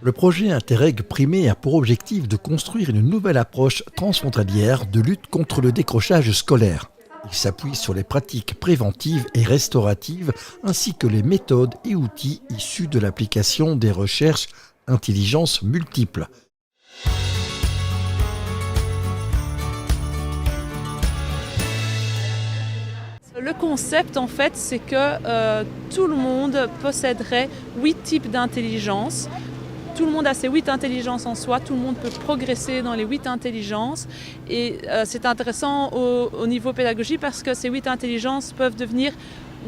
Le projet Interreg Primé a pour objectif de construire une nouvelle approche transfrontalière de lutte contre le décrochage scolaire. Il s'appuie sur les pratiques préventives et restauratives ainsi que les méthodes et outils issus de l'application des recherches intelligence multiples. Le concept, en fait, c'est que tout le monde posséderait 8 types d'intelligence. Tout le monde a ces 8 intelligences en soi, tout le monde peut progresser dans les 8 intelligences. Et c'est intéressant au niveau pédagogique parce que ces 8 intelligences peuvent devenir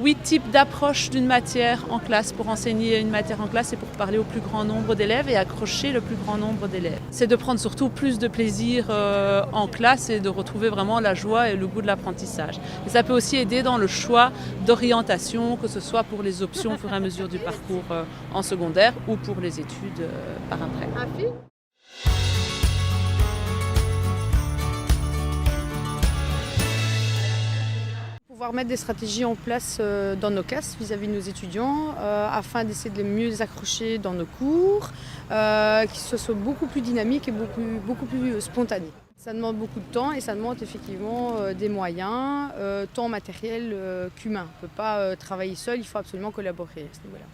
8 types d'approches d'une matière en classe pour enseigner une matière en classe et pour parler au plus grand nombre d'élèves et accrocher le plus grand nombre d'élèves. C'est de prendre surtout plus de plaisir en classe et de retrouver vraiment la joie et le goût de l'apprentissage. Et ça peut aussi aider dans le choix d'orientation, que ce soit pour les options au fur et à mesure du parcours en secondaire ou pour les études par après. Pouvoir mettre des stratégies en place dans nos classes vis-à-vis de nos étudiants afin d'essayer de mieux les accrocher dans nos cours, que ce soit beaucoup plus dynamique et beaucoup plus spontané. Ça demande beaucoup de temps et ça demande effectivement des moyens, tant matériels qu'humains. On ne peut pas travailler seul, il faut absolument collaborer à ce niveau-là.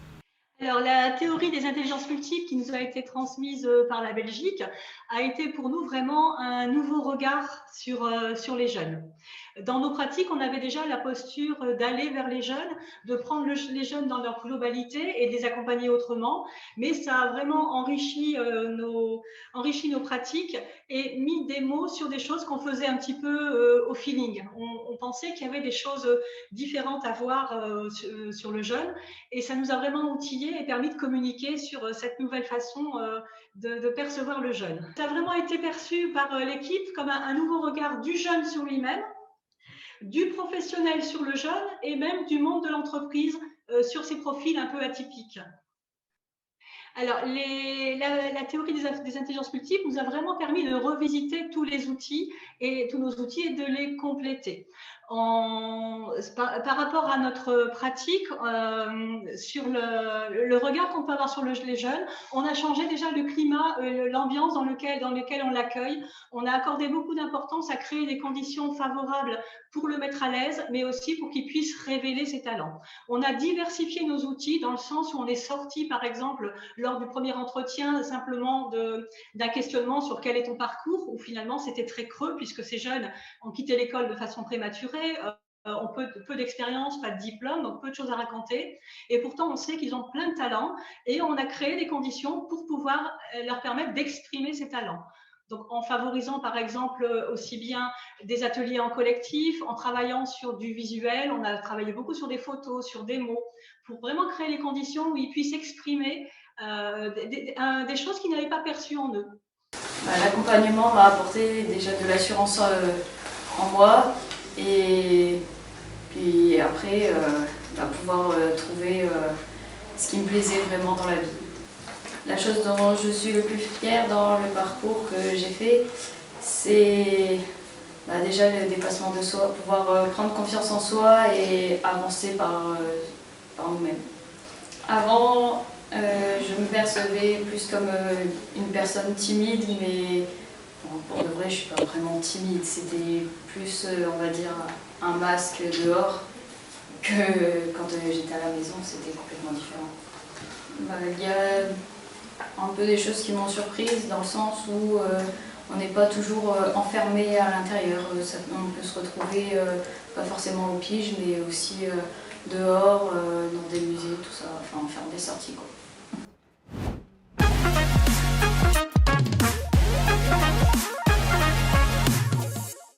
Alors, la théorie des intelligences multiples qui nous a été transmise par la Belgique a été pour nous vraiment un nouveau regard sur les jeunes. Dans nos pratiques, on avait déjà la posture d'aller vers les jeunes, de prendre les jeunes dans leur globalité et de les accompagner autrement, mais ça a vraiment enrichi nos pratiques et mis des mots sur des choses qu'on faisait un petit peu au feeling. On pensait qu'il y avait des choses différentes à voir sur le jeune et ça nous a vraiment outillés et permis de communiquer sur cette nouvelle façon de percevoir le jeune. Ça a vraiment été perçu par l'équipe comme un nouveau regard du jeune sur lui-même, du professionnel sur le jeune et même du monde de l'entreprise sur ces profils un peu atypiques. Alors, la théorie des intelligences multiples nous a vraiment permis de revisiter tous nos outils et de les compléter. Par rapport à notre pratique, sur le regard qu'on peut avoir sur les jeunes, on a changé déjà le climat, l'ambiance dans lequel on l'accueille. On a accordé beaucoup d'importance à créer des conditions favorables pour le mettre à l'aise, mais aussi pour qu'il puisse révéler ses talents. On a diversifié nos outils dans le sens où on est sorti, par exemple, lors du premier entretien, simplement d'un questionnement sur quel est ton parcours, où finalement c'était très creux puisque ces jeunes ont quitté l'école de façon prématurée, ont peu d'expérience, pas de diplôme, donc peu de choses à raconter. Et pourtant, on sait qu'ils ont plein de talents et on a créé des conditions pour pouvoir leur permettre d'exprimer ces talents. Donc, en favorisant, par exemple, aussi bien des ateliers en collectif, en travaillant sur du visuel, on a travaillé beaucoup sur des photos, sur des mots, pour vraiment créer les conditions où ils puissent exprimer des choses qu'ils n'avaient pas perçues en eux. L'accompagnement m'a apporté déjà de l'assurance en moi et puis après pouvoir trouver ce qui me plaisait vraiment dans la vie. La chose dont je suis le plus fière dans le parcours que j'ai fait, c'est déjà le dépassement de soi, pouvoir prendre confiance en soi et avancer par nous-mêmes. Avant, je me percevais plus comme une personne timide, mais pour de vrai, je ne suis pas vraiment timide. C'était plus, on va dire, un masque dehors que quand j'étais à la maison, c'était complètement différent. Il y a un peu des choses qui m'ont surprise dans le sens où on n'est pas toujours enfermé à l'intérieur. On peut se retrouver pas forcément au pige, mais aussi dehors, dans des musées, tout ça, enfin faire des sorties, quoi.